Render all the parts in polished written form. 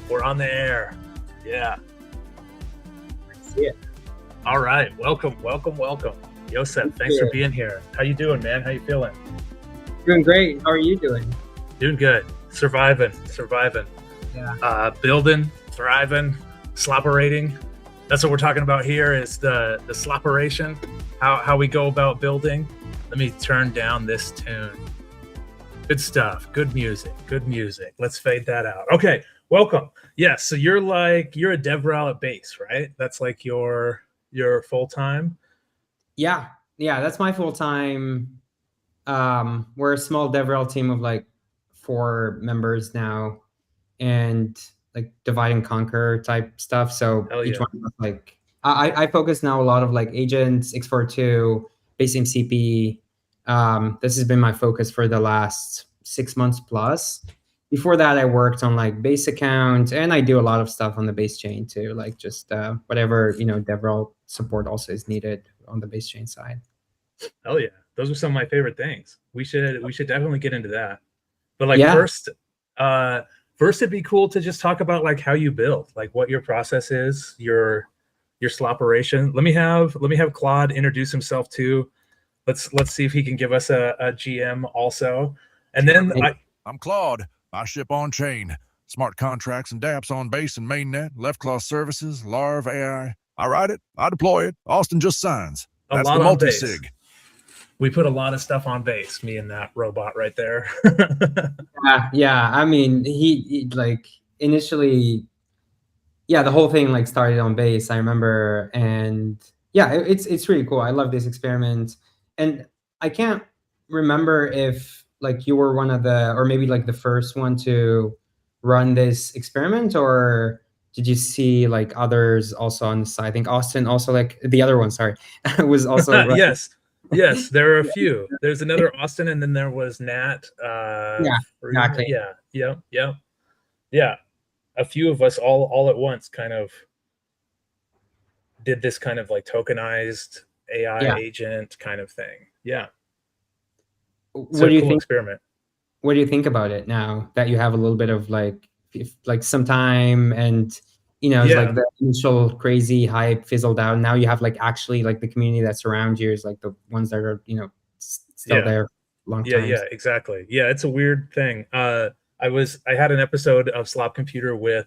We're on the air. Yeah. See it. All right. Welcome. Yosef, thanks for being here. How you doing, man? How you feeling? Doing great. How are you doing? Doing good. Surviving. Yeah. Building, thriving, slopperating. That's what we're talking about here is the slopperation, how we go about building. Let me turn down this tune. Good stuff. Good music. Let's fade that out. Okay. Welcome. Yes. So you're a DevRel at base, right? That's like your full-time. Yeah. That's my full time. We're a small DevRel team of like 4 members now, and like divide and conquer type stuff. So Hell each yeah. one of us, like I focus now a lot of like agents, X42, base MCP. This has been my focus for the last 6 months plus. Before that, I worked on like base account, and I do a lot of stuff on the base chain too, like just whatever DevRel support also is needed on the base chain side. Hell yeah. Those are some of my favorite things. We should definitely get into that. But like Yeah. first it'd be cool to just talk about like how you build, like what your process is, your slopperation. Let me have Claude introduce himself too. Let's see if he can give us a GM also. And then I'm Claude. I ship on chain, smart contracts and dApps on base and mainnet, left claw services, Larv AI. I write it, I deploy it. Austin just signs. That's the multi-sig. We put a lot of stuff on base, me and that robot right there. Yeah. I mean, he like initially, the whole thing like started on base, I remember, and yeah, it's really cool. I love this experiment, and I can't remember if like you were one of the, or maybe like the first one to run this experiment, or did you see like others also on the side? I think Austin also, like the other one, sorry, was also Yes, there are a few. There's another Austin, and then there was Nat. Yeah, exactly. Yeah. A few of us all at once kind of did this kind of like tokenized AI agent kind of thing. Yeah. What do you think? Experiment. What do you think about it now that you have a little bit of like some time, and it's like the initial crazy hype fizzled out. Now you have like actually like the community that's around you is like the ones that are still there long time. Yeah, exactly. Yeah, it's a weird thing. I had an episode of Slop.Computer with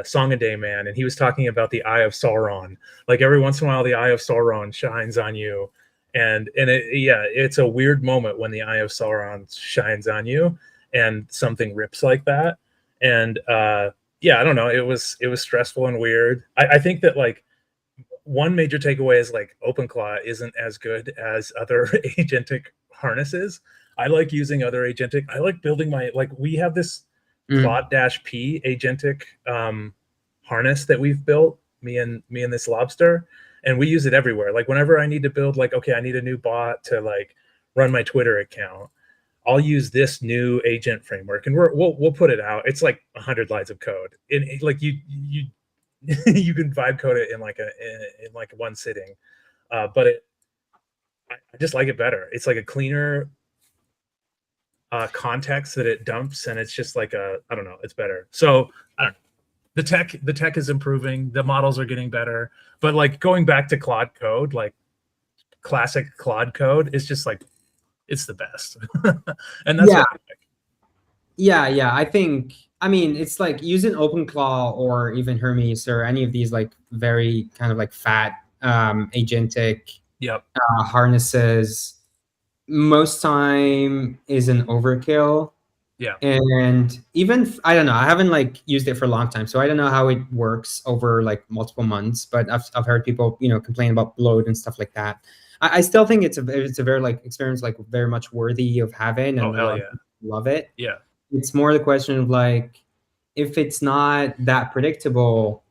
Song a Day Man, and he was talking about the Eye of Sauron. Like every once in a while the Eye of Sauron shines on you, and it's a weird moment when the Eye of Sauron shines on you and something rips like that. And I don't know, it was stressful and weird. I think that like one major takeaway is like OpenClaw isn't as good as other agentic harnesses. I like using other agentic. I like building we have this Claude-P agentic harness that we've built, me and this lobster, and we use it everywhere. Like whenever I need to build, like, okay, I need a new bot to like run my Twitter account, I'll use this new agent framework, and we'll put it out. It's like 100 lines of code. Like you you can vibe code it in like one sitting, but I just like it better. It's like a cleaner context that it dumps, and it's just like I don't know, it's better. So I don't know. The tech is improving, the models are getting better, but like going back to Claude code, like classic Claude code is just like, it's the best. And that's what I like. Yeah. I mean, it's like using OpenClaw or even Hermes or any of these like very kind of like fat agentic harnesses most time is an overkill. Yeah. And even, I don't know, I haven't like used it for a long time, so I don't know how it works over like multiple months, but I've heard people, complain about bloat and stuff like that. I still think it's a very like experience, like very much worthy of having, and love it. Yeah. It's more the question of like, if it's not that predictable,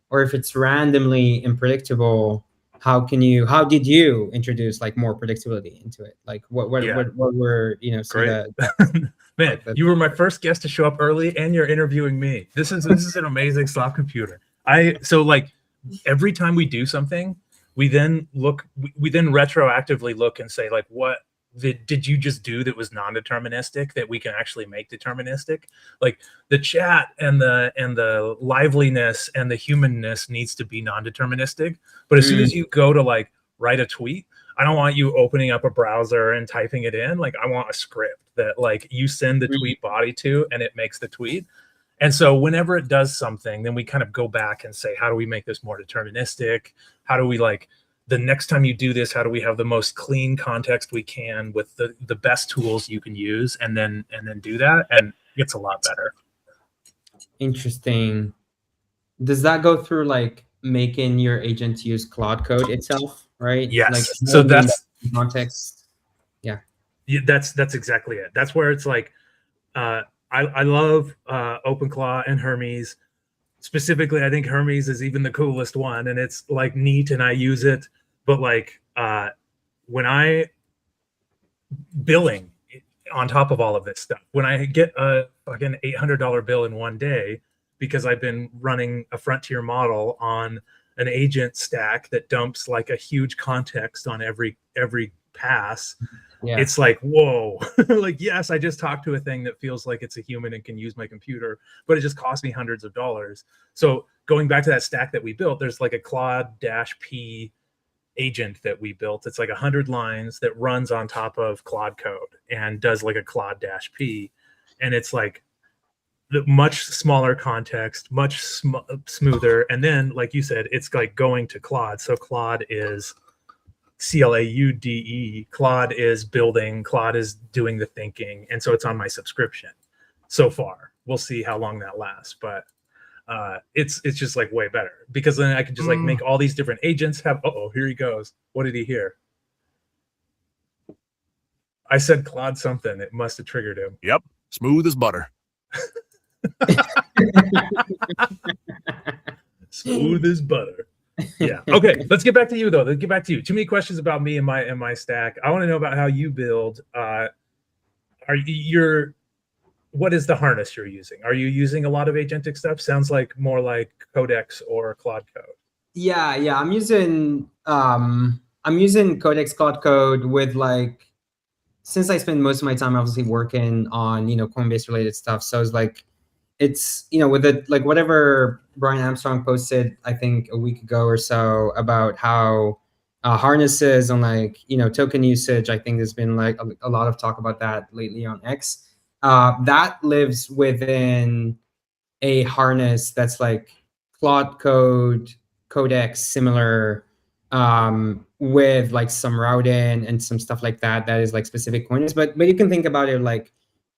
or if it's randomly unpredictable, how did you introduce like more predictability into it? Like what were great. Man, you were my first guest to show up early, and you're interviewing me. This is an amazing Slop.Computer. So like every time we do something, we then retroactively look and say like, what did you just do that was non-deterministic that we can actually make deterministic? Like the chat and the liveliness and the humanness needs to be non-deterministic. But as soon as you go to like write a tweet, I don't want you opening up a browser and typing it in. Like I want a script that like you send the tweet body to and it makes the tweet. And so whenever it does something, then we kind of go back and say, how do we make this more deterministic? How do we like the next time you do this, how do we have the most clean context we can with the best tools you can use, and then do that, and it gets a lot better. Interesting. Does that go through like making your agent use Claude Code itself, right? Yes. Like, so that's context. Yeah. That's exactly it. That's where it's like, I love OpenClaw and Hermes. Specifically, I think Hermes is even the coolest one, and it's like neat, and I use it. But like when I billing on top of all of this stuff, when I get a fucking $800 bill in one day because I've been running a frontier model on an agent stack that dumps like a huge context on every pass. Yeah. It's like, whoa, like, yes, I just talked to a thing that feels like it's a human and can use my computer, but it just cost me hundreds of dollars. So going back to that stack that we built, there's like a Claude-P agent that we built. It's like 100 lines that runs on top of Claude Code and does like a Claude-P. And it's like the much smaller context, much smoother. And then, like you said, it's like going to Claude. So Claude is CLAUDE. Claude is building, Claude is doing the thinking, and so it's on my subscription so far. We'll see how long that lasts, but it's just like way better, because then I can just like make all these different agents have, here he goes. What did he hear? I said Claude something. It must have triggered him. Yep, smooth as butter. Smooth as butter. Yeah. Okay. Let's get back to you though. Let's get back to you. Too many questions about me and my stack. I want to know about how you build. What is the harness you're using? Are you using a lot of agentic stuff? Sounds like more like Codex or Claude Code. Yeah. I'm using Codex Claude Code with like, since I spend most of my time obviously working on Coinbase related stuff. So it's like, it's with it, like whatever Brian Armstrong posted I think a week ago or so about how harnesses on like token usage. I think there's been like a lot of talk about that lately on X. That lives within a harness that's like Claude Code, Codex similar, with like some routing and some stuff like that is like specific coins. But you can think about it like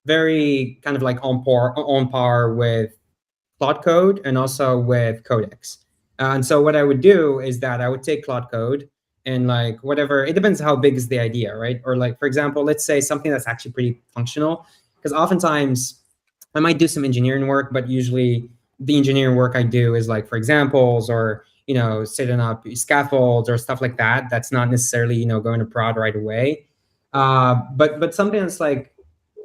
very kind of like on par with Claude Code and also with Codex. And so what I would do is that I would take Claude Code and like whatever, it depends how big is the idea, right? Or like, for example, let's say something that's actually pretty functional, because oftentimes I might do some engineering work, but usually the engineering work I do is like for examples or, setting up scaffolds or stuff like that. That's not necessarily, going to prod right away. But something that's like,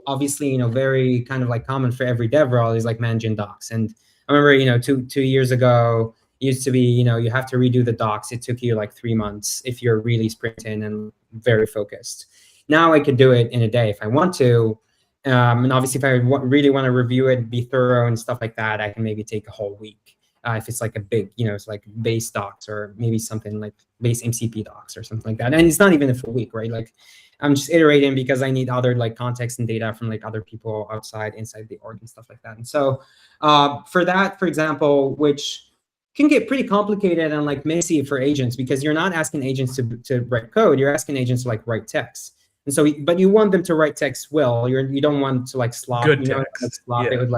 obviously, very kind of like common for every dev role is like managing docs. And I remember, 2 years ago, it used to be, you have to redo the docs. It took you like 3 months if you're really sprinting and very focused. Now I could do it in a day if I want to. And obviously, if I really want to review it, be thorough and stuff like that, I can maybe take a whole week. If it's like a big, it's like base docs or maybe something like base MCP docs or something like that. And it's not even a full week, right? Like I'm just iterating because I need other like context and data from like other people inside the org and stuff like that. And so for that, for example, which can get pretty complicated and like messy for agents, because you're not asking agents to write code, you're asking agents to like write text. And so, but you want them to write text well. You don't want to like slop. Good text. Like slop it with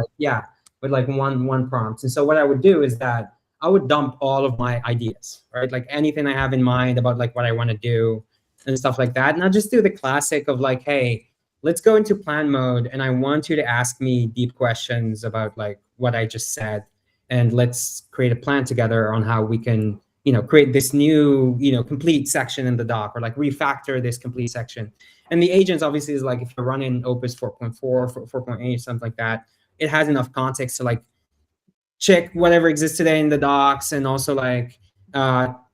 like one prompt. And so what I would do is that I would dump all of my ideas, right? Like anything I have in mind about like what I want to do and stuff like that. And I'll just do the classic of like, hey, let's go into plan mode. And I want you to ask me deep questions about like what I just said. And let's create a plan together on how we can, create this new, complete section in the doc, or like refactor this complete section. And the agents obviously is like, if you're running Opus 4.4, 4.8, something like that, it has enough context to like check whatever exists today in the docs, and also like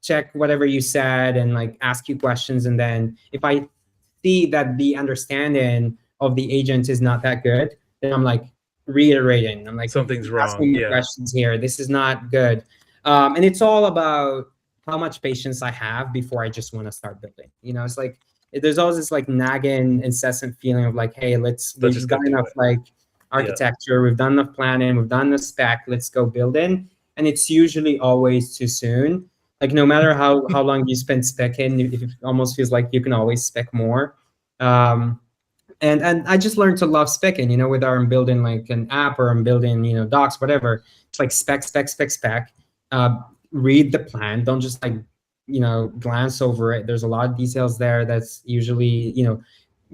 check whatever you said and like ask you questions. And then if I see that the understanding of the agent is not that good, then I'm like reiterating. I'm like, something's wrong. asking me questions here. This is not good. And it's all about how much patience I have before I just want to start building. You know, it's like there's always this like nagging, incessant feeling of like, hey, we've done enough like architecture, we've done enough planning, we've done the spec, let's go build in. And it's usually always too soon. Like no matter how long you spend specking, it almost feels like you can always spec more. And I just learned to love specking, you know, whether I'm building like an app or I'm building, you know, docs, whatever. It's like spec. Read the plan. Don't just like, you know, glance over it. There's a lot of details there that's usually, you know,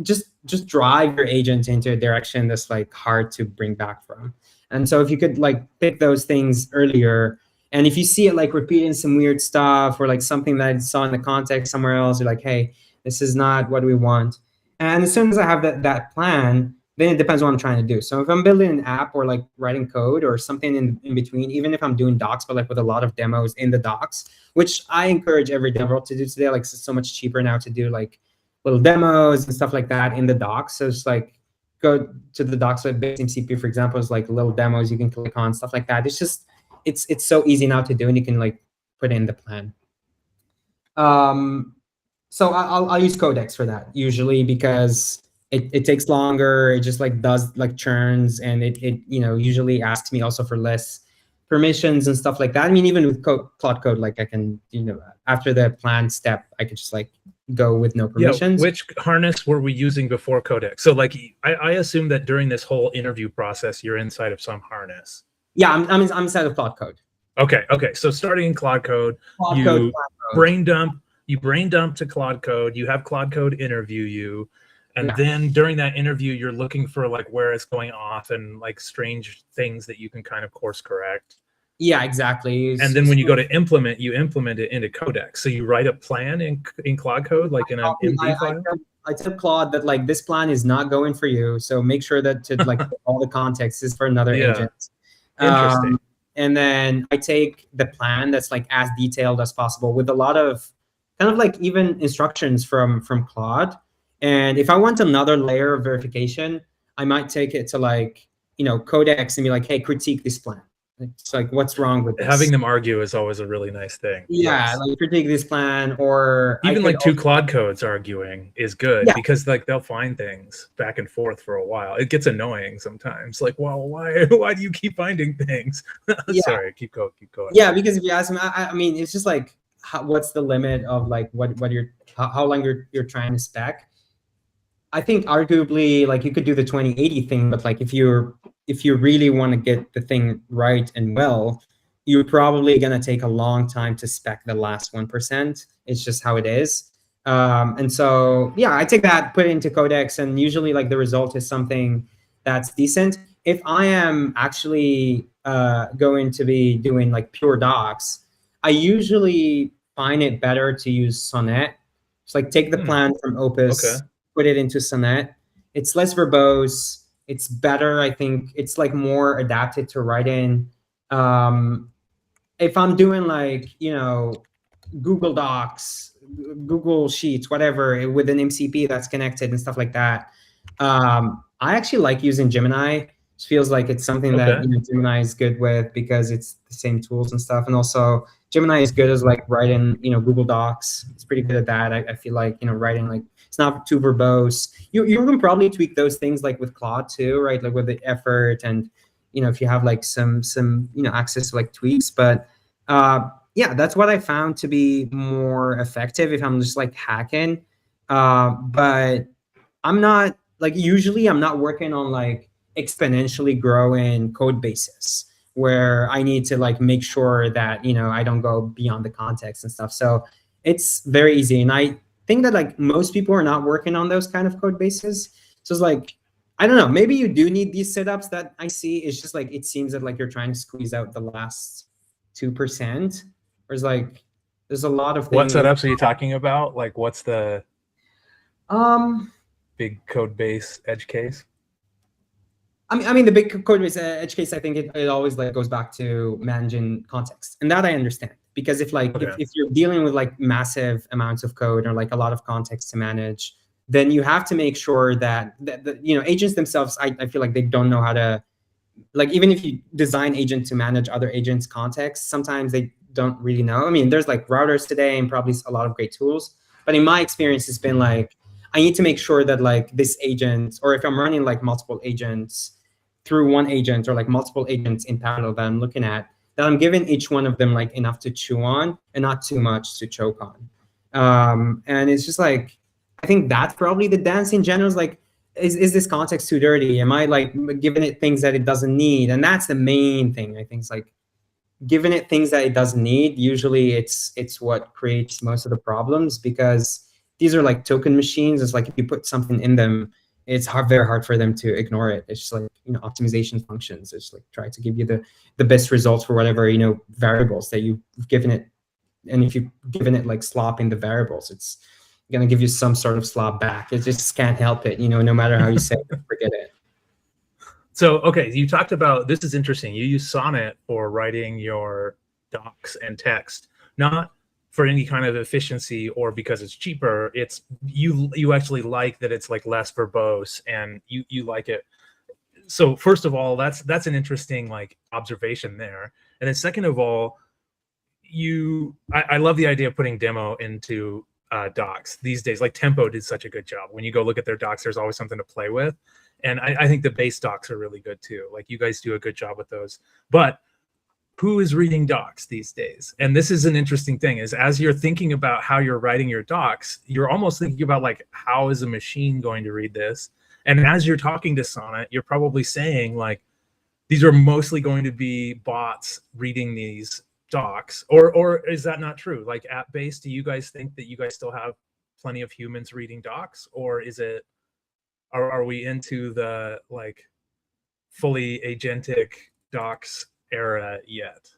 just drive your agent into a direction that's like hard to bring back from. And so if you could like pick those things earlier, and if you see it like repeating some weird stuff or like something that I saw in the context somewhere else, you're like, hey, this is not what we want. And as soon as I have that plan, then it depends what I'm trying to do. So if I'm building an app or like writing code or something in between, even if I'm doing docs, but like with a lot of demos in the docs, which I encourage every developer to do today, like it's so much cheaper now to do like little demos and stuff like that in the docs. So it's like go to the docs with MCP, for example, is like little demos you can click on, stuff like that. It's just, it's so easy now to do, and you can like put in the plan. So I'll use Codex for that usually because it takes longer. It just like does like churns, and it you know usually asks me also for less permissions and stuff like that. I mean, even with Claude Code, like I can, you know, after the plan step, I could just like go with no permissions. Yeah, which harness were we using before Codex? So like I assume that during this whole interview process, you're inside of some harness. Yeah, I'm inside of Claude Code. Okay. So starting in Claude Code, you brain dump to Claude Code. You have Claude Code interview you, and then during that interview, you're looking for like where it's going off and like strange things that you can kind of course correct. Yeah, exactly. And then when you go to implement, you implement it into Codex. So you write a plan in Claude Code, like in an MD file. I tell Claude that like this plan is not going for you, so make sure that to like all the context is for another agent. Interesting. And then I take the plan that's like as detailed as possible with a lot of kind of like even instructions from Claude. And if I want another layer of verification, I might take it to like, you know, Codex and be like, hey, critique this plan. It's like, what's wrong with this? Having them argue is always a really nice thing. Yeah, like critique this plan, or even like two Claude codes arguing is good because like they'll find things back and forth for a while. It gets annoying sometimes. Like, well, why do you keep finding things? Sorry, keep going. Yeah, because if you ask them, I mean, it's just like, what's the limit of like what you're how long you're trying to spec? I think arguably like you could do the 2080 thing, but like if you really want to get the thing right and well, you're probably going to take a long time to spec the last 1%. It's just how it is. And so, yeah, I take that, put it into Codex, and usually like the result is something that's decent. If I am actually going to be doing like pure docs, I usually find it better to use Sonnet. Just like take the plan from Opus, put it into Sonnet. It's less verbose. It's better, I think. It's like more adapted to writing. If I'm doing like, you know, Google Docs, Google Sheets, whatever, with an MCP that's connected and stuff like that, I actually like using Gemini. It feels like it's something that you know, Gemini is good with because it's the same tools and stuff. And also Gemini is good as like writing, you know, Google Docs. It's pretty good at that. I feel like, you know, writing like, it's not too verbose. You can probably tweak those things like with Claude too, right? Like with the effort and, you know, if you have like some you know, access to like tweaks. But yeah, that's what I found to be more effective if I'm just like hacking. But I'm not like, usually I'm not working on like exponentially growing code bases where I need to like make sure that, you know, I don't go beyond the context and stuff. So it's very easy. And I think that like most people are not working on those kind of code bases. So it's like, I don't know, maybe you do need these setups that I see. It's just like, it seems that like you're trying to squeeze out the last 2%. Whereas like, there's a lot of things. What setups are you talking about? Like what's the big code base edge case? I mean, the big code base edge case, I think it always like goes back to managing context, and that I understand, because if like if you're dealing with like massive amounts of code or like a lot of context to manage, then you have to make sure that agents themselves, I feel like they don't know how to, like, even if you design agent to manage other agents' context, sometimes they don't really know. I mean, there's like routers today and probably a lot of great tools, but in my experience, it's been like, I need to make sure that like this agent, or if I'm running like multiple agents through one agent, or like multiple agents in parallel that I'm looking at, that I'm giving each one of them like enough to chew on and not too much to choke on. And it's just like, I think that's probably the dance in general, is like, is this context too dirty? Am I like giving it things that it doesn't need? And that's the main thing. I think it's like giving it things that it doesn't need. Usually it's what creates most of the problems, because these are like token machines. It's like if you put something in them, it's very hard for them to ignore it. It's just like, optimization functions. It's like try to give you the best results for whatever, variables that you've given it. And if you've given it like slop in the variables, it's going to give you some sort of slop back. It just can't help it, no matter how you say it, forget it. So, okay, you talked about, this is interesting. You use Sonnet for writing your docs and text, not for any kind of efficiency or because it's cheaper. It's you actually like that it's like less verbose, and you like it. So first of all, that's an interesting like observation there. And then second of all, I love the idea of putting demo into docs these days. Like Tempo did such a good job. When you go look at their docs, there's always something to play with. And I think the base docs are really good too. Like you guys do a good job with those. But who is reading docs these days? And this is an interesting thing, is as you're thinking about how you're writing your docs, you're almost thinking about like, how is a machine going to read this? And as you're talking to Sonnet, you're probably saying like, these are mostly going to be bots reading these docs, or is that not true? Like at base, do you guys think that you guys still have plenty of humans reading docs, or is it, are we into the like fully agentic docs era yet?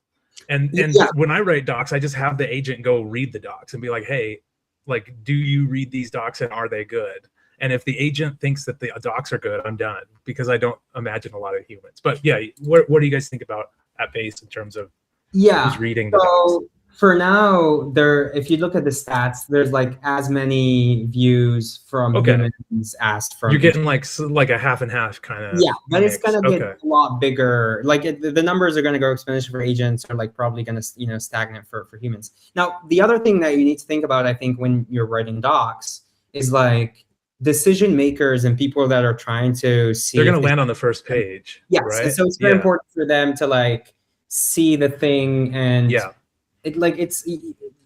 And Yeah. when I write docs, I just have the agent go read the docs and be like, hey, like, do you read these docs and are they good? And if the agent thinks that the docs are good, I'm done, because I don't imagine a lot of humans. But yeah, what do you guys think about at base in terms of who's reading the docs? For now, if you look at the stats, there's like as many views from humans as from. You're getting like a half and half kind of. Yeah, but it's gonna get a lot bigger. Like the numbers are gonna go exponential for agents, or like probably gonna stagnant for humans. Now, the other thing that you need to think about, I think, when you're writing docs is like decision makers and people that are trying to see. They're gonna land on the first page. Yes, right? And so it's very important for them to like see the thing, and it's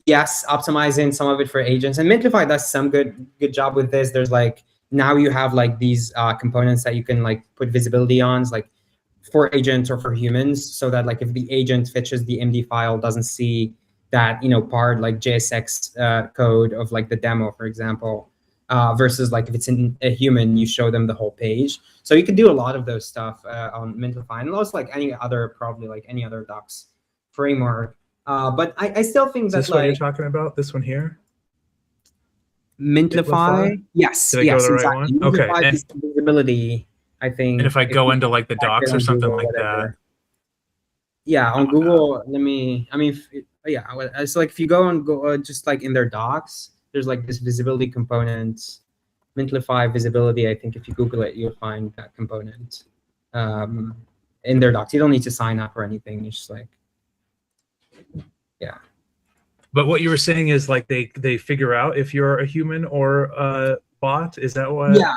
optimizing some of it for agents. And Mintify does some good job with this. There's like, now you have like these components that you can like put visibility on, like for agents or for humans, so that like if the agent fetches the MD file, doesn't see that part like JSX code of like the demo, for example, versus like if it's in a human, you show them the whole page. So you can do a lot of those stuff on Mintify, and also like any other docs framework. But I still think that, what you're talking about, this one here, Mintify. Yes. Did I go the right one? Okay. And visibility, I think. And if I go into like the docs or something Google, like whatever. That. On Google, so like if you go and go just like in their docs, there's like this visibility component, Mintify visibility. I think if you Google it, you'll find that component in their docs. You don't need to sign up or anything. It's just like, yeah. But what you were saying is like they figure out if you're a human or a bot. Is that what? Yeah.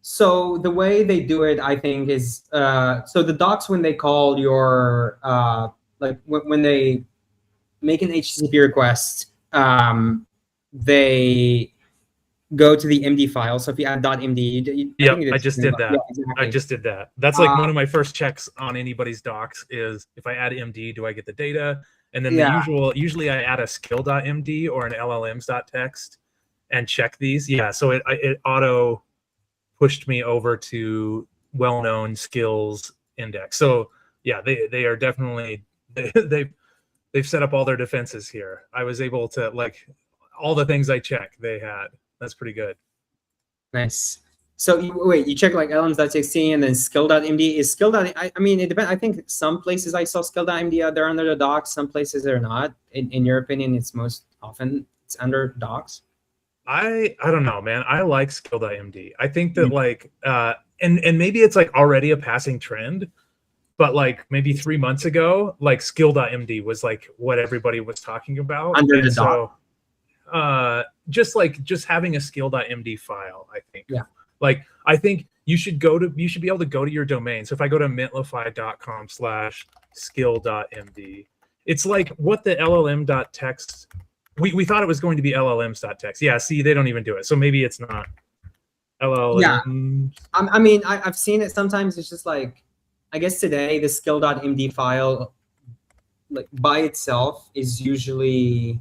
So the way they do it, I think, is so the docs, when they call your like when they make an HTTP request, they go to the MD file. So if you add .md, I just did that. Yeah, exactly. I just did that. That's like one of my first checks on anybody's docs is if I add MD, do I get the data? And then usually I add a skill.md or an LLMs.txt and check these. Yeah, so it auto pushed me over to well-known skills index. So yeah, they are definitely they've set up all their defenses here. I was able to like all the things I check they had. That's pretty good. Nice. So you check like LLMs.txt and then skill.md. Is skill. I mean, it depends. I think some places I saw skill.md they're under the docs. Some places they're not. In your opinion, it's most often it's under docs. I don't know, man. I like skill.md. I think that like and maybe it's like already a passing trend, but like maybe 3 months ago, like skill.md was like what everybody was talking about. Under And the so just having a skill.md file, I think. Yeah. Like I think you should be able to go to your domain. So if I go to mentlify.com/skill.md, it's like what the llm.text. We thought it was going to be llms.text. Yeah, see, they don't even do it. So maybe it's not llm. Yeah. I mean, I've seen it sometimes. It's just like, I guess today the skill.md file, like by itself, is usually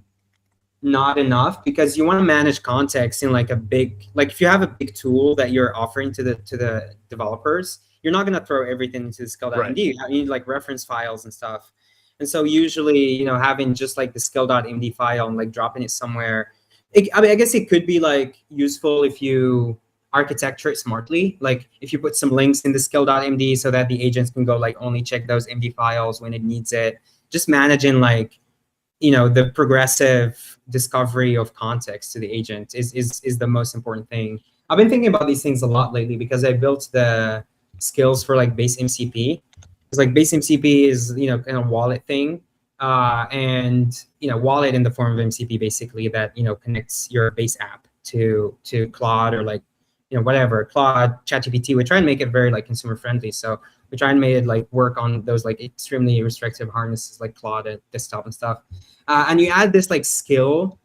not enough, because you want to manage context in like a big, like if you have a big tool that you're offering to the developers, you're not going to throw everything into the skill.md. Right. You need like reference files and stuff. And so usually, you know, having just like the skill.md file and like dropping it somewhere, I mean, I guess it could be like useful if you architecture it smartly. Like if you put some links in the skill.md so that the agents can go like only check those MD files when it needs it. Just managing like, you know, the progressive discovery of context to the agent is the most important thing. I've been thinking about these things a lot lately because I built the skills for like base MCP. It's like base MCP is, you know, kind of wallet thing. And, you know, wallet in the form of MCP basically that, you know, connects your base app to Claude or like, you know, whatever, Claude, ChatGPT. We try and make it very like consumer friendly. So we try and make it like work on those like extremely restrictive harnesses like Claude and desktop and stuff. And you add this like skill,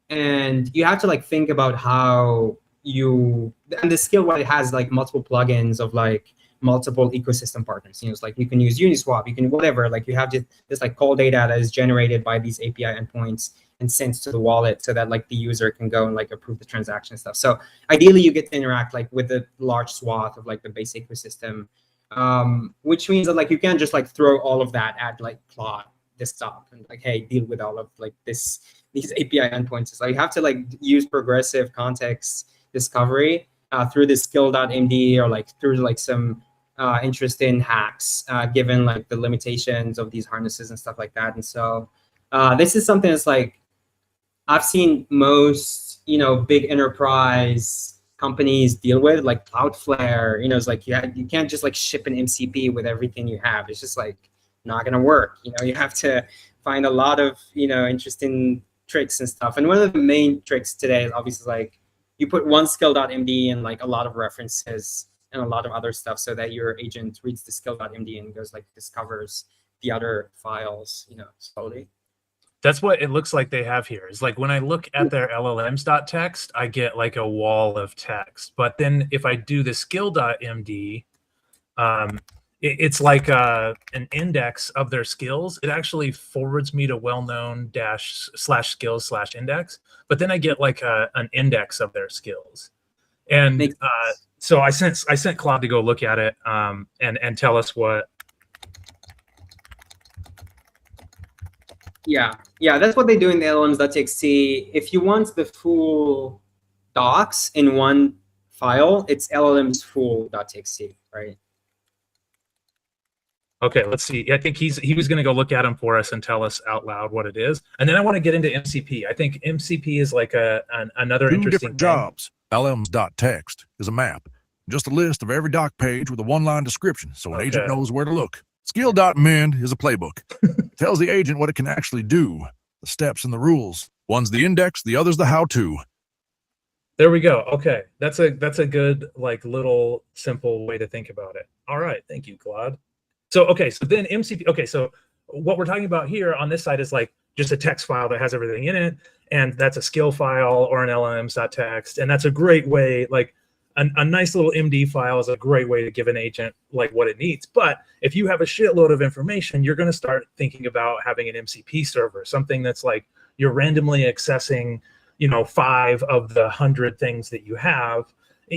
and you have to like think about how you, and the skill, what it has like multiple plugins of like multiple ecosystem partners. You know, it's like you can use Uniswap, you can whatever, like you have this like call data that is generated by these API endpoints and sent to the wallet so that like the user can go and like approve the transaction stuff. So ideally you get to interact like with a large swath of like the base ecosystem, which means that like you can't just like throw all of that at like Claude desktop and like, hey, deal with all of like these API endpoints. So you have to like use progressive context discovery through the skill.md or like through like some interesting hacks given like the limitations of these harnesses and stuff like that. And so this is something that's like I've seen most, you know, big enterprise companies deal with, like Cloudflare. You know, it's like you can't just like ship an MCP with everything you have. It's just like not gonna work. You know, you have to find a lot of, you know, interesting tricks and stuff. And one of the main tricks today is obviously like you put one skill.md and like a lot of references and a lot of other stuff so that your agent reads the skill.md and goes like discovers the other files, you know, slowly. That's what it looks like they have here. Is like when I look at their llms.text, I get like a wall of text. But then if I do the skill.md, it's like an index of their skills. It actually forwards me to well-known /skills/index. But then I get like an index of their skills. And so I sent Claude to go look at it and tell us what. Yeah, that's what they do in the llms.txt. If you want the full docs in one file, it's llmsfull.txt, right? Okay, let's see. I think he was going to go look at them for us and tell us out loud what it is. And then I want to get into MCP. I think MCP is like another Two interesting different jobs. LMs.text is a map, just a list of every doc page with a one-line description so an agent knows where to look. Skill.mend is a playbook. Tells the agent what it can actually do, the steps and the rules. One's the index, the other's the how-to. There we go. Okay, that's a good like little simple way to think about it. All right, thank you, Claude. So okay, so then MCP. Okay, so what we're talking about here on this side is like just a text file that has everything in it, and that's a skill file or an LLMs.txt, and that's a great way. Like a nice little MD file is a great way to give an agent like what it needs. But if you have a shitload of information, you're going to start thinking about having an MCP server, something that's like you're randomly accessing, you know, 5 of the 100 things that you have.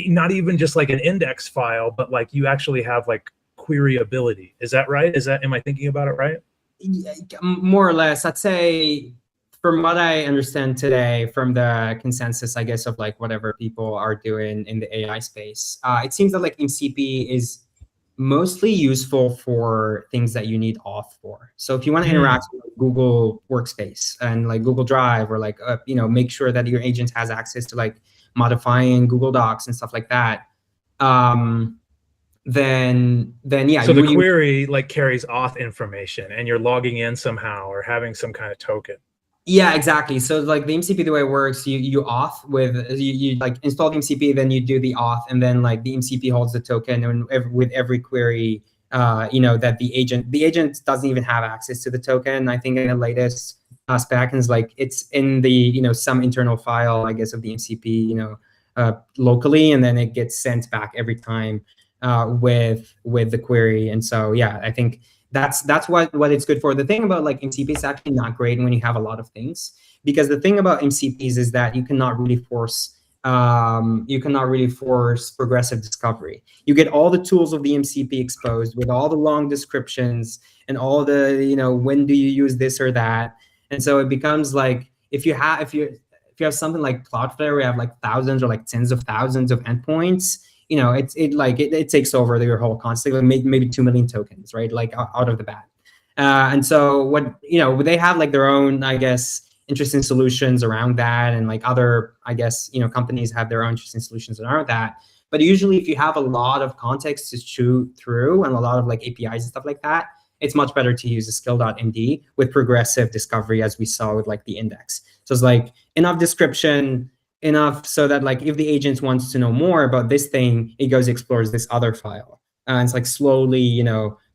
Not even just like an index file, but like you actually have like queryability. Is that right? Am I thinking about it right? Yeah, more or less. I'd say from what I understand today, from the consensus, I guess, of like whatever people are doing in the AI space, it seems that like MCP is mostly useful for things that you need auth for. So if you want to interact with Google Workspace and like Google Drive, or like make sure that your agent has access to like modifying Google Docs and stuff like that. Then yeah. So the query like carries auth information, and you're logging in somehow or having some kind of token. Yeah, exactly. So like the MCP, the way it works, you auth with you like install the MCP, then you do the auth, and then like the MCP holds the token, and with every query, that the agent doesn't even have access to the token. I think in the latest spec is like it's in the some internal file, I guess, of the MCP, locally, and then it gets sent back every time with the query. And so yeah, I think that's what it's good for. The thing about like MCP is actually not great when you have a lot of things, because the thing about MCPs is that you cannot really force progressive discovery. You get all the tools of the MCP exposed with all the long descriptions and all the when do you use this or that. And so it becomes like if you have something like Cloudflare where you have like thousands or like tens of thousands of endpoints, it takes over your whole concept, like maybe 2 million tokens, right? Like out of the bat. And so what, they have like their own, I guess, interesting solutions around that. And like other, I guess, companies have their own interesting solutions around that. But usually if you have a lot of context to chew through and a lot of like APIs and stuff like that, it's much better to use a skill.md with progressive discovery, as we saw with like the index. So it's like enough description, enough so that like if the agent wants to know more about this thing, it goes explores this other file. And it's like slowly,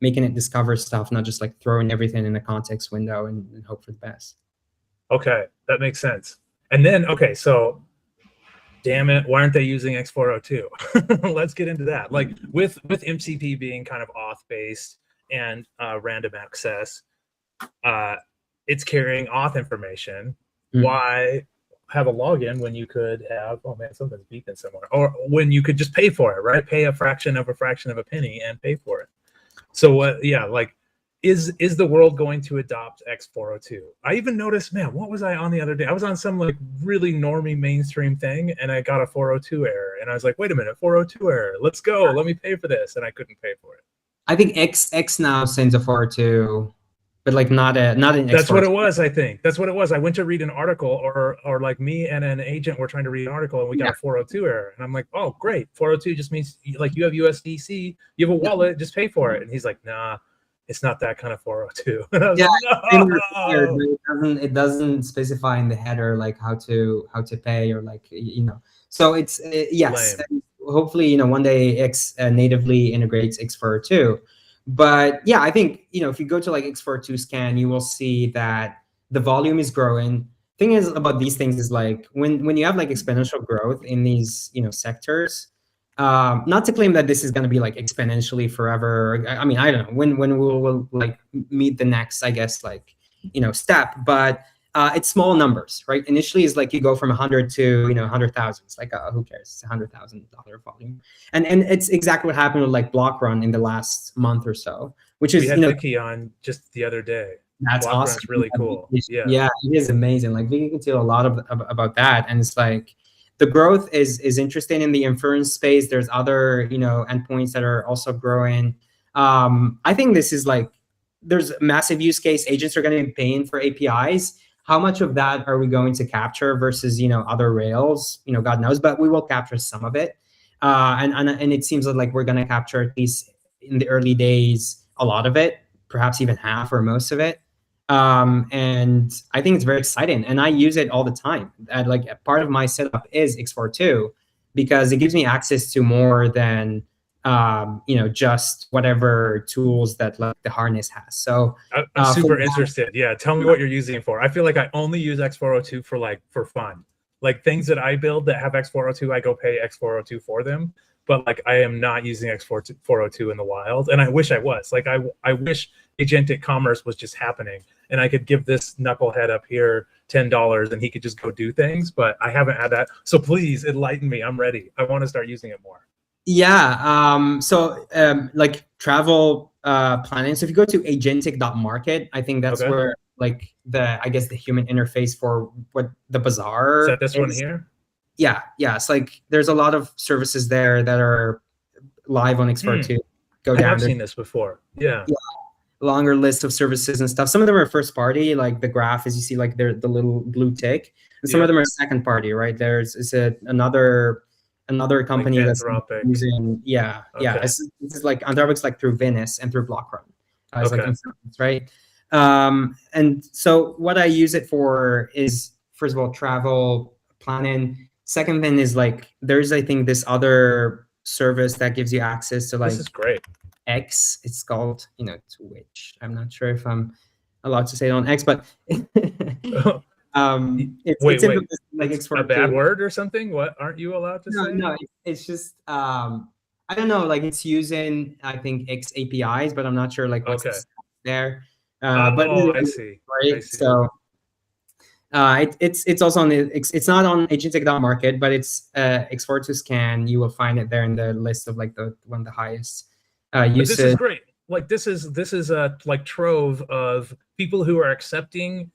making it discover stuff, not just like throwing everything in a context window and hope for the best. Okay, that makes sense. And then, okay, so damn it, why aren't they using X402? Let's get into that. Like with MCP being kind of auth based and random access, it's carrying auth information. Mm-hmm. Why have a login when you could have, oh man, something's beeping somewhere, or when you could just pay for it, right? Pay a fraction of a penny and pay for it. So yeah, like is the world going to adopt X402? I even noticed, man, what was I on the other day? I was on some like really normie mainstream thing and I got a 402 error, and I was like, wait a minute, 402 error, let's go, let me pay for this, and I couldn't pay for it. I think X now sends a 402, but like not an That's what it was. I think that's what it was. I went to read an article, or like me and an agent were trying to read an article, and we got a 402 error. And I'm like, oh great, 402 just means like you have USDC, you have a wallet, just pay for it. And he's like, nah, it's not that kind of 402. And I was like, no. It doesn't specify in the header like how to pay, or like So it's yes. Lame. Hopefully one day X natively integrates X402. But yeah, I think, if you go to like X402 scan, you will see that the volume is growing. Thing is about these things is like when you have like exponential growth in these, sectors, not to claim that this is going to be like exponentially forever. I mean, I don't know when we'll like meet the next, I guess, like, step, but it's small numbers, right? Initially is like you go from 100 to 100,000. It's like who cares? It's $100,000 volume, and it's exactly what happened with like Block Run in the last month or so, which is we had Vicky on just the other day. That's Block awesome. Run's really cool. Yeah, it is amazing. Like Vicky can tell a lot about that, and it's like the growth is interesting in the inference space. There's other endpoints that are also growing. I think this is like there's massive use case. Agents are going to be paying for APIs. How much of that are we going to capture versus other rails? God knows, but we will capture some of it, and it seems like we're going to capture, at least in the early days, a lot of it, perhaps even half or most of it. And I think it's very exciting, and I use it all the time. Like part of my setup is X402 because it gives me access to more than just whatever tools that like the harness has. So I'm super interested. Yeah, tell me what you're using it for. I feel like I only use X402 for fun. Like things that I build that have X402, I go pay X402 for them. But like I am not using X402 in the wild, and I wish I was. Like I wish agentic commerce was just happening, and I could give this knucklehead up here $10 and he could just go do things. But I haven't had that. So please enlighten me. I'm ready. I want to start using it more. Yeah. So like travel planning. So if you go to agentic.market, I think that's where like I guess the human interface for what the bazaar is. That this one here? Yeah. It's like there's a lot of services there that are live on X402. I have seen this before. Yeah. longer list of services and stuff. Some of them are first party, like the graph, as you see, like they're the little blue tick, and some of them are second party, right? There's another company like that's Anthropic. using, yeah. This is like Anthropic's like through Venice and through Blockrun. It's like insurance, right? And so what I use it for is, first of all, travel planning. Second thing is like, there's, I think, this other service that gives you access to like, this is great. X. It's called, Twitch. I'm not sure if I'm allowed to say it on X, but Wait, like it's a bad word or something? What aren't you allowed to say? No, it's just I don't know, like it's using, I think, X APIs, but I'm not sure like what's there. But I see. Right. I see. So it's also on it's not on agentic.market, but it's X4 scan. You will find it there in the list of like one of the highest usage. This is great. Like this is a like trove of people who are accepting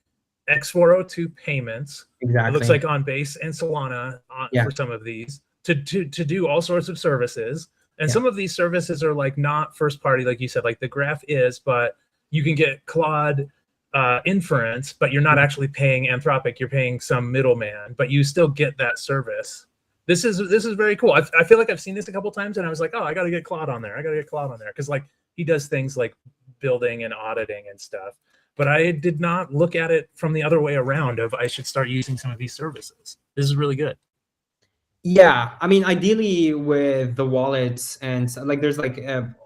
X402 payments. Exactly. It looks like on Base and Solana for some of these to do all sorts of services. And some of these services are like not first party, like you said, like the graph is, but you can get Claude inference, but you're not actually paying Anthropic. You're paying some middleman, but you still get that service. This is very cool. I feel like I've seen this a couple times, and I was like, oh, I got to get Claude on there. I got to get Claude on there because like he does things like building and auditing and stuff. But I did not look at it from the other way around of I should start using some of these services. This is really good. Yeah, I mean, ideally with the wallets and like there's like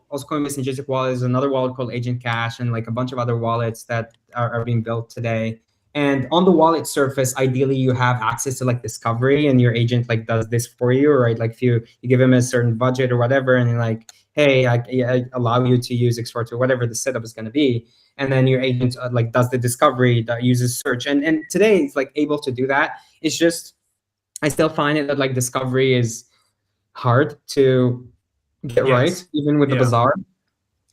also Coinbase Agentic Wallet is another wallet called Agent Cash, and like a bunch of other wallets that are being built today. And on the wallet surface, ideally you have access to like discovery, and your agent like does this for you, right? Like if you give him a certain budget or whatever, and you're like, hey, I allow you to use X4 whatever the setup is going to be. And then your agent like does the discovery, that uses search. And today it's like able to do that. It's just, I still find it that like discovery is hard to get right, even with the bazaar.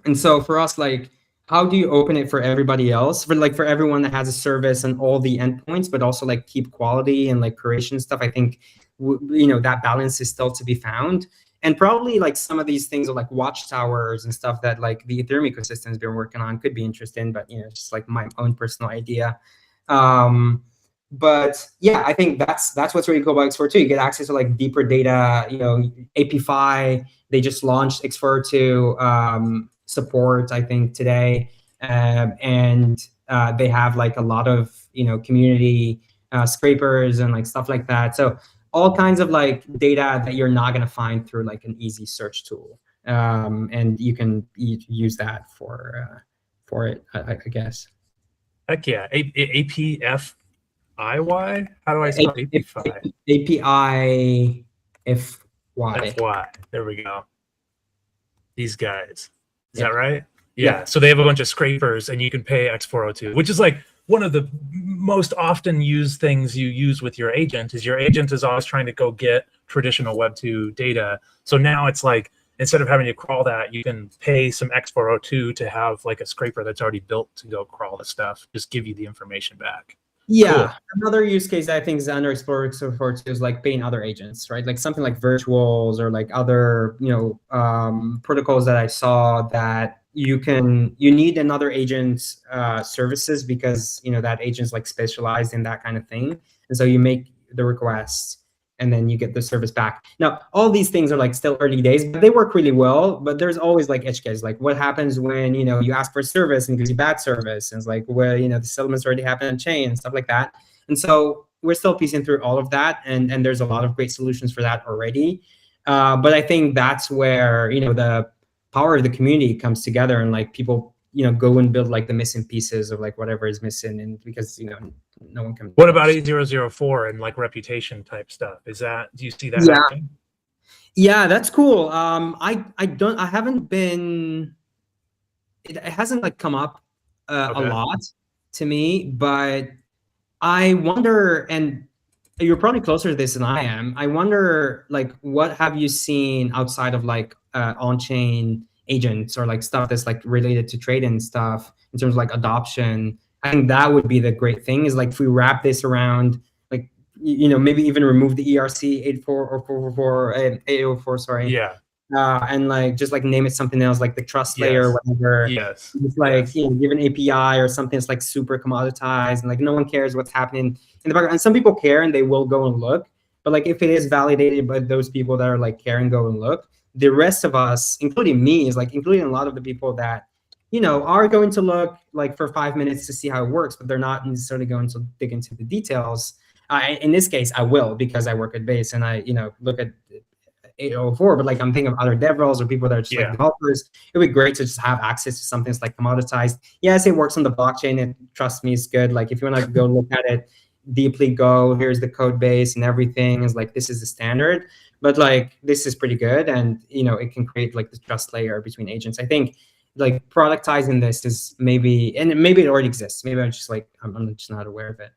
And so for us, like, how do you open it for everybody else, for everyone that has a service and all the endpoints, but also like keep quality and like curation stuff? I think that balance is still to be found. And probably like some of these things are like watchtowers and stuff that like the Ethereum ecosystem has been working on could be interesting, but it's just like my own personal idea. But yeah, I think that's what's really cool about X402. You get access to like deeper data, API. They just launched X402 support, I think, today. And they have like a lot of, community scrapers and like stuff like that. So all kinds of like data that you're not going to find through like an easy search tool. And you can use that for it, I guess. Heck yeah. APF. IY? How do I spell API? API FY. FY. There we go. These guys. Is that right? Yeah. So they have a bunch of scrapers, and you can pay X402, which is like one of the most often used things you use with your agent. Is your agent is always trying to go get traditional Web2 data. So now it's like, instead of having to crawl that, you can pay some X402 to have like a scraper that's already built to go crawl the stuff, just give you the information back. Yeah, cool. Another use case I think is under X402 is like paying other agents, right? Like something like virtuals or like other, protocols that I saw that you need another agent's services because, that agent's like specialized in that kind of thing. And so you make the request and then you get the service back. Now, all these things are like still early days, but they work really well. But there's always like edge cases, like what happens when, you ask for a service and it gives you bad service. And it's like, well, the settlements already happen on chain and stuff like that. And so we're still piecing through all of that. And there's a lot of great solutions for that already. But I think that's where, the power of the community comes together and like people, go and build like the missing pieces of like whatever is missing. And because, no one can. What about 8004 and like reputation type stuff? Do you see that happening? Yeah, that's cool. It hasn't like come up a lot to me, but I wonder, and you're probably closer to this than I am. I wonder, like, what have you seen outside of like on-chain agents or like stuff that's like related to trade and stuff in terms of like adoption? I think that would be the great thing is like if we wrap this around, like, maybe even remove the ERC 84 or 444 and 804, sorry. Yeah. and like just like name it something else, like the trust layer or whatever. Yes. It's like give an API or something that's like super commoditized, and like no one cares what's happening in the background. And some people care and they will go and look, but like if it is validated by those people that are like care and go and look, the rest of us, including me, is like including a lot of the people that are going to look like for 5 minutes to see how it works, but they're not necessarily going to dig into the details. In this case, I will, because I work at Base and I look at 804, but like I'm thinking of other dev roles or people that are just like developers. It would be great to just have access to something that's like commoditized. Yes, it works on the blockchain, and trust me, it's good. Like if you want to go look at it deeply, here's the code base and everything is like, this is the standard. But like this is pretty good, and it can create like the trust layer between agents. I think like productizing this is maybe it already exists. Maybe I'm just like I'm just not aware of it.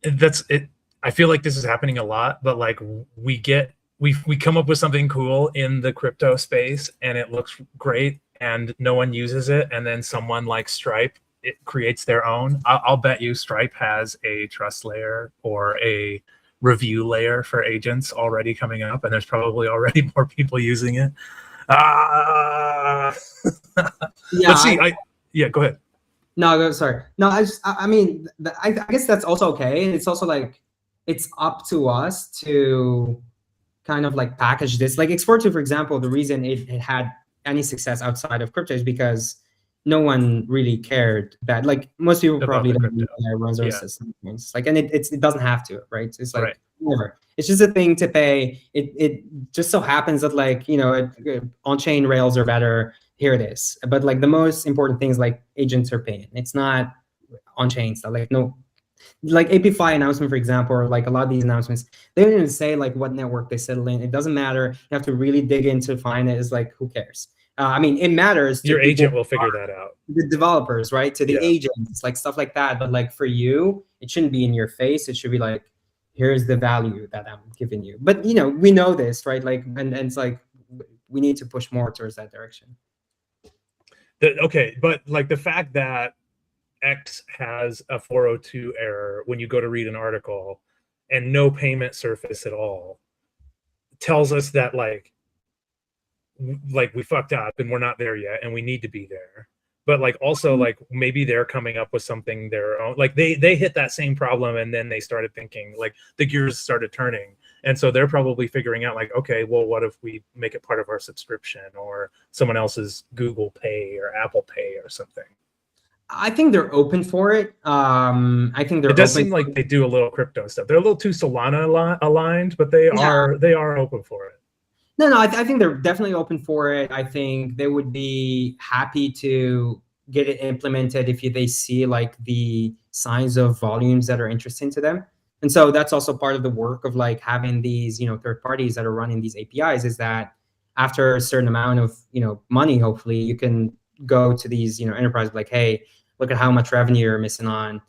That's it. I feel like this is happening a lot, but like we come up with something cool in the crypto space and it looks great and no one uses it, and then someone like Stripe creates their own. I'll bet you Stripe has a trust layer or a review layer for agents already coming up, and there's probably already more people using it. Let's see. Go ahead. No, sorry. No, I mean, I guess that's also okay. And it's also like, it's up to us to kind of like package this. Like X42, for example, the reason it had any success outside of crypto is because no one really cared that, like most people probably don't run those systems. Like, and it doesn't have to, right? It's like, whatever. It's just a thing to pay. It just so happens that like, on-chain rails are better. Here it is. But like the most important things like agents are paying. It's not on-chain stuff. Like like API announcement, for example, or like a lot of these announcements, they don't even say like what network they settle in. It doesn't matter. You have to really dig in to find it. It's like, who cares? I mean, it matters. Your agent will figure that out. The developers, right? To the agents, like stuff like that. But like for you, it shouldn't be in your face. It should be like, here's the value that I'm giving you. But we know this, right? Like, and it's like, we need to push more towards that direction. Okay, but like the fact that X has a 402 error when you go to read an article and no payment surface at all tells us that like we fucked up and we're not there yet and we need to be there. But like also like maybe they're coming up with something their own, like they hit that same problem and then they started thinking, like the gears started turning. And so they're probably figuring out like, okay, well, what if we make it part of our subscription or someone else's Google Pay or Apple Pay or something? I think they're open for it. I think they're. It does seem like they do a little crypto stuff. They're a little too Solana aligned, but they are open for it. No, I think they're definitely open for it. I think they would be happy to get it implemented if they see like the signs of volumes that are interesting to them. And so that's also part of the work of like having these, third parties that are running these APIs, is that after a certain amount of, money, hopefully you can go to these, enterprises like, hey, look at how much revenue you're missing on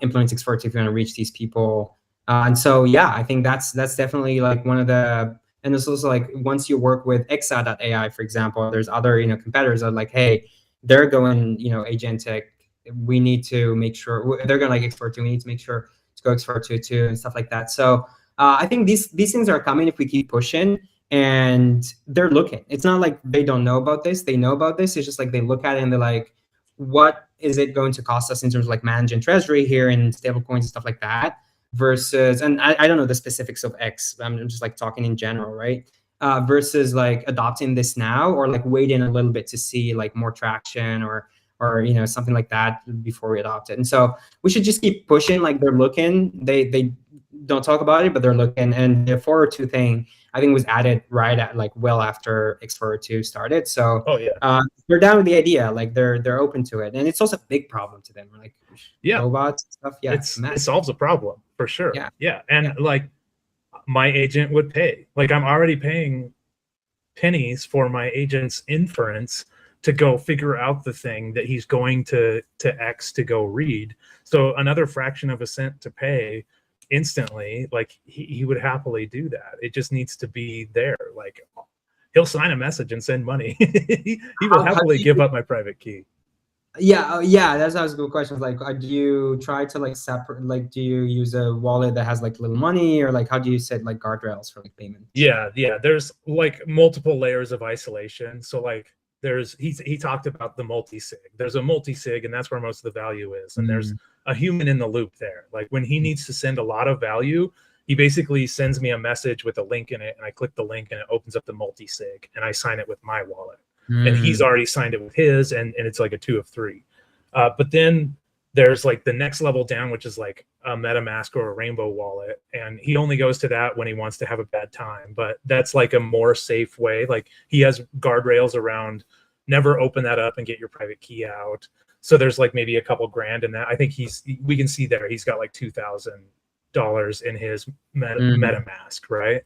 implement X42 if you want to reach these people. And so, yeah, I think that's definitely like one of the, and it's also like once you work with Exa.ai, for example, there's other, competitors that are like, hey, they're going, agentic. We need to make sure they're going like X42. We need to make sure to go X42 too and stuff like that. So I think these things are coming if we keep pushing, and they're looking. It's not like they don't know about this. They know about this. It's just like they look at it and they're like, what is it going to cost us in terms of like managing treasury here and stablecoins and stuff like that? Versus, and I don't know the specifics of X. I'm just like talking in general, right? Versus like adopting this now or like waiting a little bit to see like more traction or something like that before we adopt it. And so we should just keep pushing. Like they're looking. They don't talk about it, but they're looking. And the 402 thing, I think, was added right at like well after X402 started. So they're down with the idea. Like they're open to it, and it's also a big problem to them. Like robots and stuff. Yeah, it solves a problem for sure. Yeah, and like my agent would pay. Like I'm already paying pennies for my agent's inference to go figure out the thing that he's going to X to go read. So another fraction of a cent to pay instantly, like he would happily do that. It just needs to be there. Like he'll sign a message and send money. He will happily give up my private key. Yeah, that's a good question. Like, do you try to like separate? Like, do you use a wallet that has like little money, or like how do you set like guardrails for like payments? Yeah, there's like multiple layers of isolation. So like he talked about the multi-sig. There's a multi-sig, and that's where most of the value is. And there's a human in the loop there. Like when he needs to send a lot of value, he basically sends me a message with a link in it, and I click the link and it opens up the multi-sig, and I sign it with my wallet. And he's already signed it with his, and it's like a 2 of 3. But then there's like the next level down, which is like a MetaMask or a Rainbow wallet, and he only goes to that when he wants to have a bad time. But that's like a more safe way. Like he has guardrails around never open that up and get your private key out. So there's like maybe a couple grand in that. I think we can see there he's got like $2,000 in his MetaMask, right?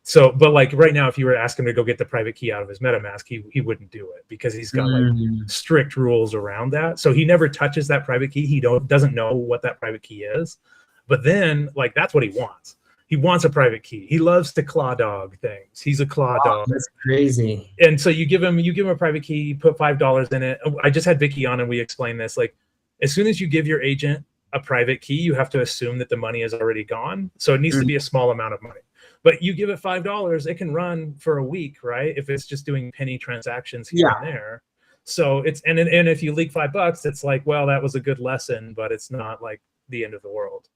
So, but like right now, if you were to ask him to go get the private key out of his MetaMask, he wouldn't do it because he's got like strict rules around that. So he never touches that private key. He doesn't know what that private key is. But then like that's what he wants. He wants a private key. He loves to claw dog things. He's a claw dog. That's crazy. And so you give him a private key, you put $5 in it. I just had Vicky on and we explained this. Like as soon as you give your agent a private key, you have to assume that the money is already gone. So it needs to be a small amount of money. But you give it $5, it can run for a week, right? If it's just doing penny transactions here and there. So it's and if you leak $5, it's like, well, that was a good lesson, but it's not like the end of the world.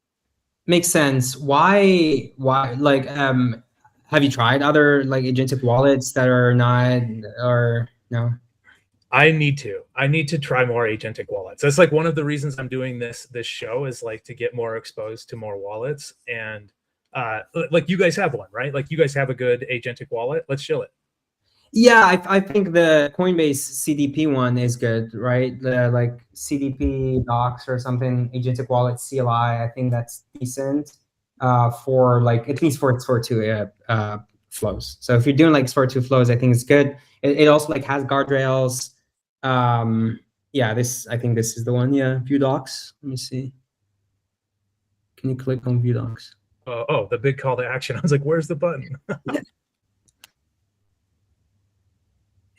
Makes sense. Why like have you tried other like agentic wallets that are not, or no? I need to try more agentic wallets. That's like one of the reasons I'm doing this show is like to get more exposed to more wallets. And like you guys have one, right? Like you guys have a good agentic wallet. Let's chill it. Yeah, I think the Coinbase CDP one is good, right? The like CDP docs or something, agentic wallet CLI. I think that's decent for like at least for two flows. So if you're doing like two flows, I think it's good. It also like has guardrails. Yeah, I think this is the one. Yeah, view docs. Let me see. Can you click on view docs? Oh, the big call to action. I was like, where's the button?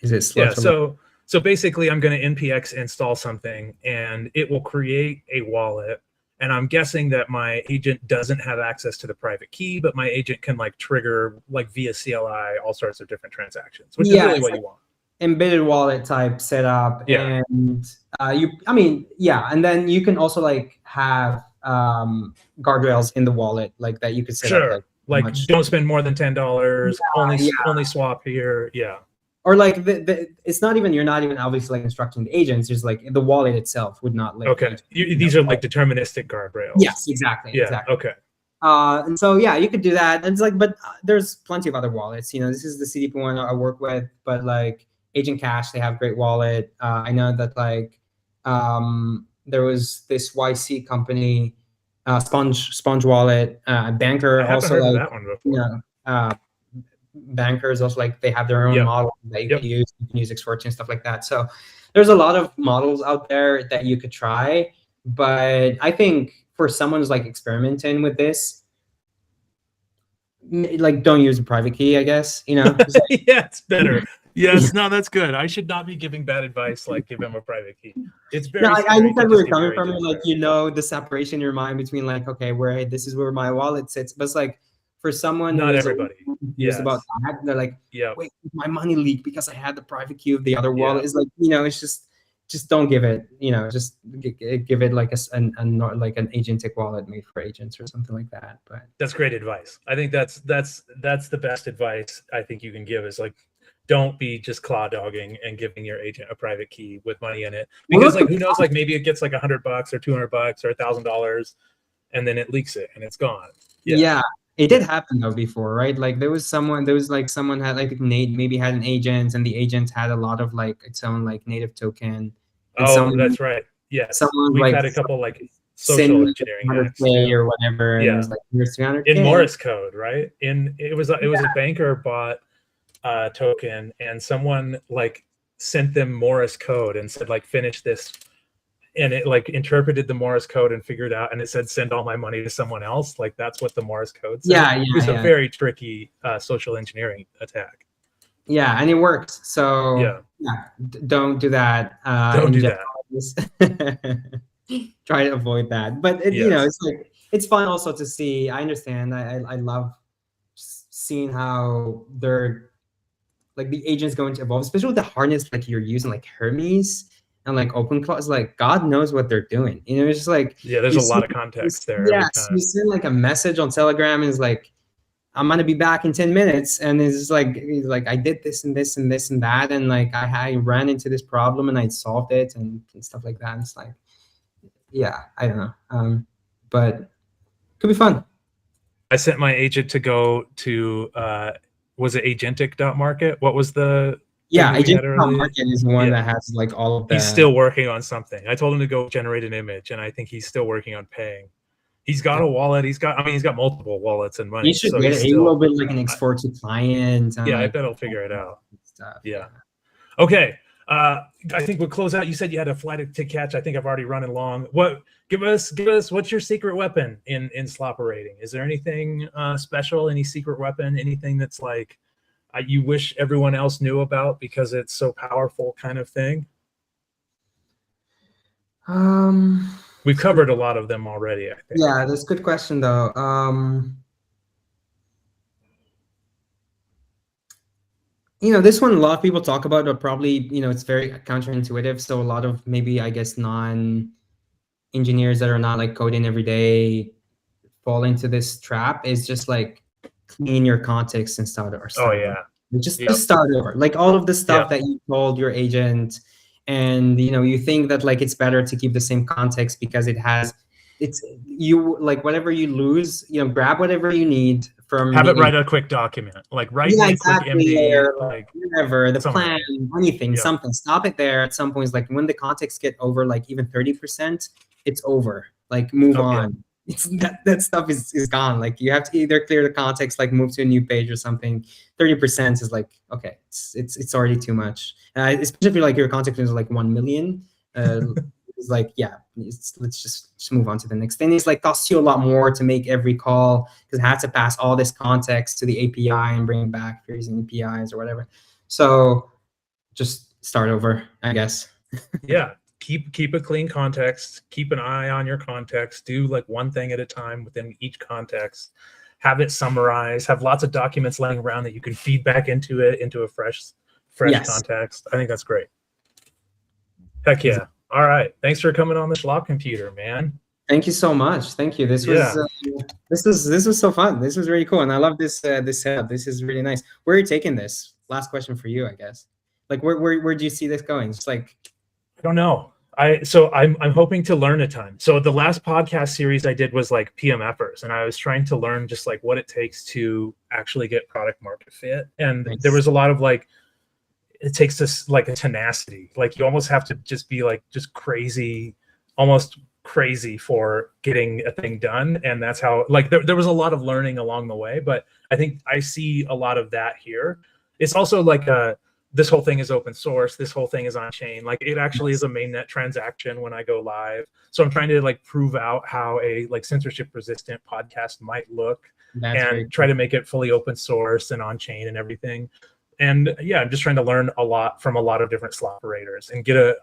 Is it yeah, so basically I'm going to npx install something and it will create a wallet, and I'm guessing that my agent doesn't have access to the private key, but my agent can like trigger like via CLI all sorts of different transactions, which is really what you want. Embedded wallet type setup. And and then you can also like have guardrails in the wallet like that you could set up like don't spend more than $10, only swap here. Or like it's not even, you're not even obviously like instructing the agents, just like the wallet itself would not let these are like deterministic guardrails. Yes, exactly. Okay. And so yeah, you could do that. And it's like, but there's plenty of other wallets. This is the CDP one I work with, but like Agent Cash, they have great wallet. I know that like there was this YC company, Sponge Wallet, Banker. I haven't also heard like of that one before. Bankers also like they have their own model that you can use. You can use X14 and stuff like that. So there's a lot of models out there that you could try. But I think for someone who's like experimenting with this, like don't use a private key, I guess. Yeah, it's better. Yes, no, that's good. I should not be giving bad advice like give him a private key. It's very I understand where you're coming from. Like the separation in your mind between like, okay, this is where my wallet sits. But it's like for someone not everybody about that, they're like, wait, my money leaked because I had the private key of the other wallet. It's like, it's just don't give it, just give it like like an agentic wallet made for agents or something like that. But that's great advice. I think that's the best advice I think you can give is like, don't be just claw dogging and giving your agent a private key with money in it, because like who knows, like maybe it gets like $100 or $200 or $1,000 and then it leaks it and it's gone. Yeah. It did happen though before, right? Like someone had like maybe had an agent, and the agent had a lot of like its own like native token. That's right. Yes, we've had a couple like social engineering hacks or whatever. And it was like, here's 300K. In Morse code, right? It was a banker bought a token, and someone like sent them Morse code and said like finish this. And it like interpreted the Morse code and figured out, and it said send all my money to someone else. Like that's what the Morse code said. It was a very tricky social engineering attack. Yeah, and it works. So don't do that. Don't do that. Just try to avoid that. But you know, Yes. it's like it's fun also to see. I understand. I love seeing how they're like the agent's going to evolve, especially with the harness like you're using, like Hermes and like OpenClaw. It's like God knows what they're doing. You know, it's just like Yeah, there's you a lot see, of context there every yes, you time. send like a message on Telegram and it's like, I'm gonna be back in 10 minutes, and it's like I did this and this and this and that, and like I ran into this problem and I solved it and stuff like that. And it's like, yeah, I don't know, but could be fun. I sent my agent to go to was it agentic.market? What was the Yeah, thing that we had Agent earlier? Market is one Yeah. that has like all of the. He's still working on something. I told him to go generate an image, and I think he's still working on paying. He's got a wallet. He's got multiple wallets and money. You should So get he's it. It still, will be like an export to client. And yeah, I like, bet he'll figure it out. stuff. Yeah. Okay. I think we'll close out. You said you had a flight to catch. I think I've already run along. What? Give us. What's your secret weapon in Slop.Rating? Is there anything special? Any secret weapon? Anything that's like you wish everyone else knew about because it's so powerful, kind of thing? We've covered a lot of them already, I think. Yeah, that's a good question though. You know, this one a lot of people talk about, but probably, you know, it's very counterintuitive. So a lot of maybe, I guess, non-engineers that are not like coding every day fall into this trap is just like clean your context and start over. Oh yeah. Just start over. Like all of the stuff that you told your agent, and you know, you think that like it's better to keep the same context because it's you like whatever you lose, you know, grab whatever you need from. Have it write a quick document, like write me a quick MD, or like whatever the plan, anything, Yeah. something. Stop it there at some points. Like when the context get over like even 30%, it's over. Like move on. It's that stuff is gone. Like you have to either clear the context, like move to a new page or something. 30% is like, okay, it's already too much. Especially if you're like your context is like 1 million. It's like, yeah, let's just move on to the next thing. It's like costs you a lot more to make every call because it has to pass all this context to the API and bring it back if you're using APIs or whatever. So just start over, I guess. Yeah. Keep a clean context, keep an eye on your context, do like one thing at a time within each context, have it summarized, have lots of documents laying around that you can feed back into a fresh context. I think that's great. Heck yeah. All right. Thanks for coming on the Slop.Computer, man. Thank you so much. Thank you. This was so fun. This was really cool, and I love this this setup. This is really nice. Where are you taking this? Last question for you, I guess. Like where do you see this going? Just like, I don't know. I'm hoping to learn a ton. So the last podcast series I did was like PMFers, and I was trying to learn just like what it takes to actually get product market fit. And there was a lot of like, it takes this like a tenacity. Like you almost have to just be like just crazy, almost crazy for getting a thing done. And that's how like there was a lot of learning along the way. But I think I see a lot of that here. It's also like this whole thing is open source. This whole thing is on chain. Like it actually is a mainnet transaction when I go live. So I'm trying to like prove out how a like censorship resistant podcast might look and try to make it fully open source and on chain and everything. And yeah, I'm just trying to learn a lot from a lot of different slot operators and get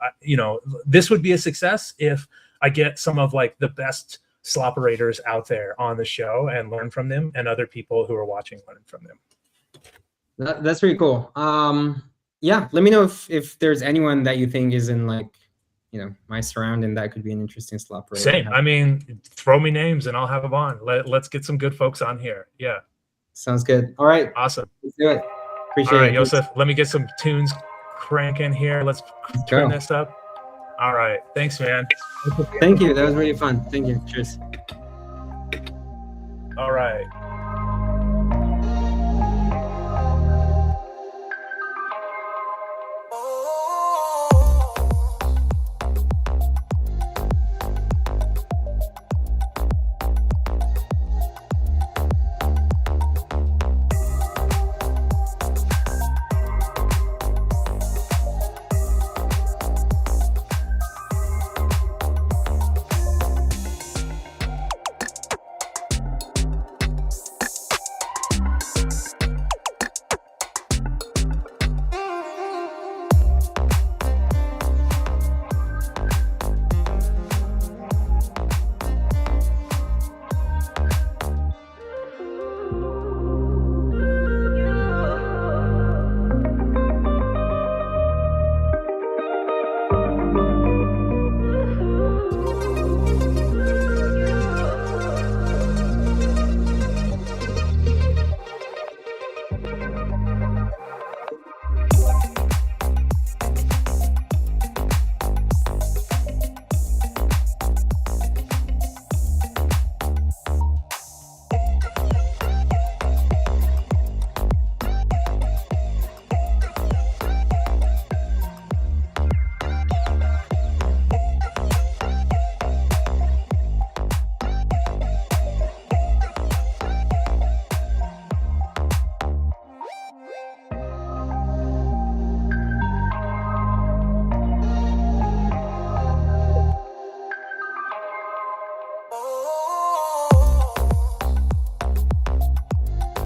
this would be a success if I get some of like the best slot operators out there on the show and learn from them, and other people who are watching learn from them. That's pretty cool. Yeah, let me know if there's anyone that you think is in like, you know, my surrounding that could be an interesting slot operator. Same. I mean, throw me names and I'll have them on. Let's get some good folks on here. Yeah. Sounds good. All right. Awesome. Let's do it. Appreciate All right, it. Joseph, let me get some tunes cranking here. Let's turn this up. All right. Thanks, man. Thank you. That was really fun. Thank you. Cheers. All right.